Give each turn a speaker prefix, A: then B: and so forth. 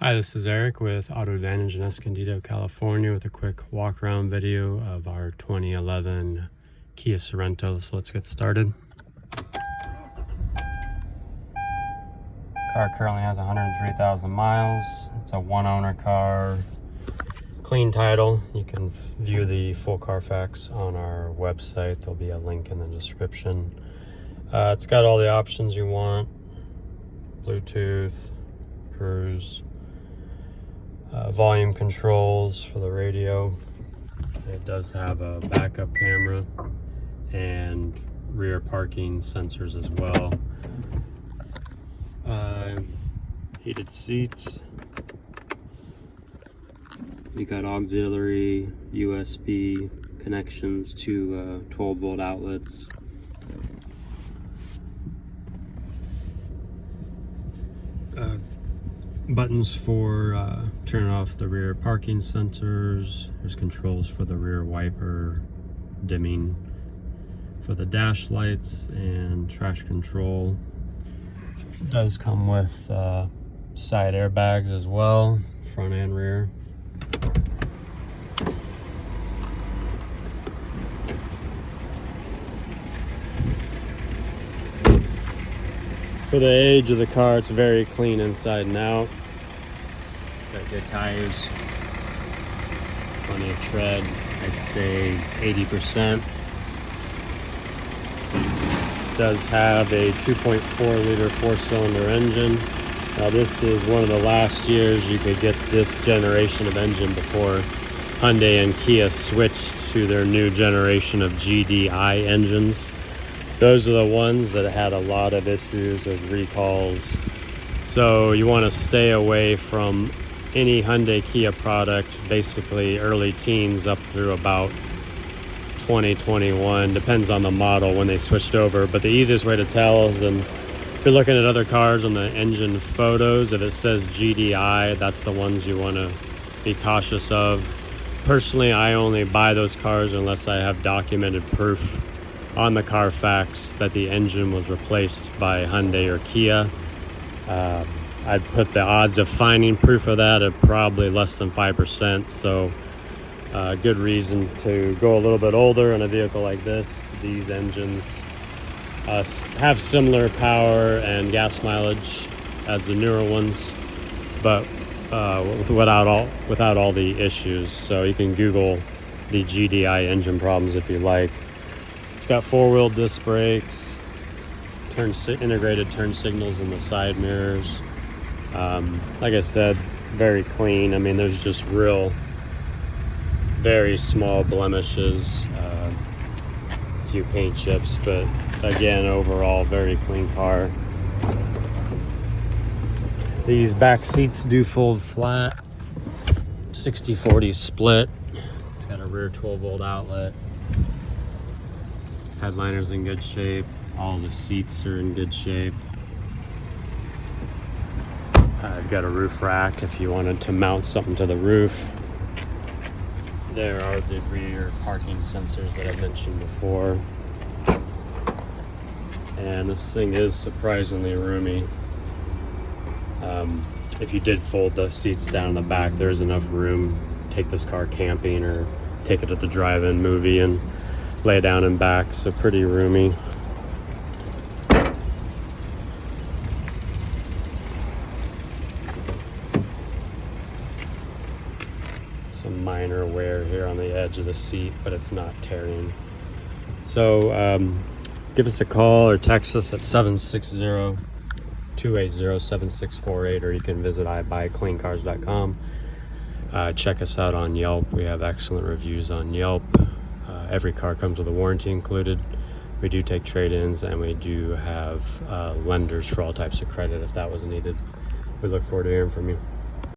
A: Hi, this is Eric with Auto Advantage in Escondido, California, with a quick walk around video of our 2011 Kia Sorento. So let's get started. Car currently has 103,000 miles. It's a one owner car, clean title. You can view the full Carfax on our website. There'll be a link in the description. It's got all the options you want: Bluetooth, cruise, volume controls for the radio. It does have a backup camera and rear parking sensors as well. Heated seats. We got auxiliary USB connections to 12-volt outlets. Buttons for turning off the rear parking sensors. There's controls for the rear wiper dimming, for the dash lights, and traction control. It does come with side airbags as well, front and rear. For the age of the car, it's very clean inside and out. Got good tires, plenty of tread. I'd say 80%. Does have a 2.4 liter 4-cylinder engine. Now this is one of the last years you could get this generation of engine before Hyundai and Kia switched to their new generation of GDI engines. Those are the ones that had a lot of issues with recalls. So you want to stay away from any Hyundai Kia product, basically early teens up through about 2021. Depends on the model when they switched over. But the easiest way to tell is, if you're looking at other cars on the engine photos, if it says GDI, that's the ones you want to be cautious of. Personally, I only buy those cars unless I have documented proof on the Carfax that the engine was replaced by Hyundai or Kia. I'd put the odds of finding proof of that at probably less than 5%. So good reason to go a little bit older in a vehicle like this. These engines have similar power and gas mileage as the newer ones, but without all the issues. So you can Google the GDI engine problems if you like. Got 4-wheel disc brakes, integrated turn signals in the side mirrors. Like I said, very clean. I mean, there's just very small blemishes, a few paint chips, but again, overall, very clean car. These back seats do fold flat, 60-40 split. It's got a rear 12-volt outlet. Headliner's in good shape. All the seats are in good shape. I've got a roof rack if you wanted to mount something to the roof. There are the rear parking sensors that I mentioned before. And this thing is surprisingly roomy. If you did fold the seats down in the back, there's enough room to take this car camping or take it to the drive-in movie and lay down and back, so pretty roomy. Some minor wear here on the edge of the seat, but it's not tearing. So give us a call or text us at 760-280-7648, or you can visit ibuycleancars.com. Check us out on Yelp. We have excellent reviews on Yelp. Every car comes with a warranty included. We do take trade-ins, and we do have lenders for all types of credit if that was needed. We look forward to hearing from you.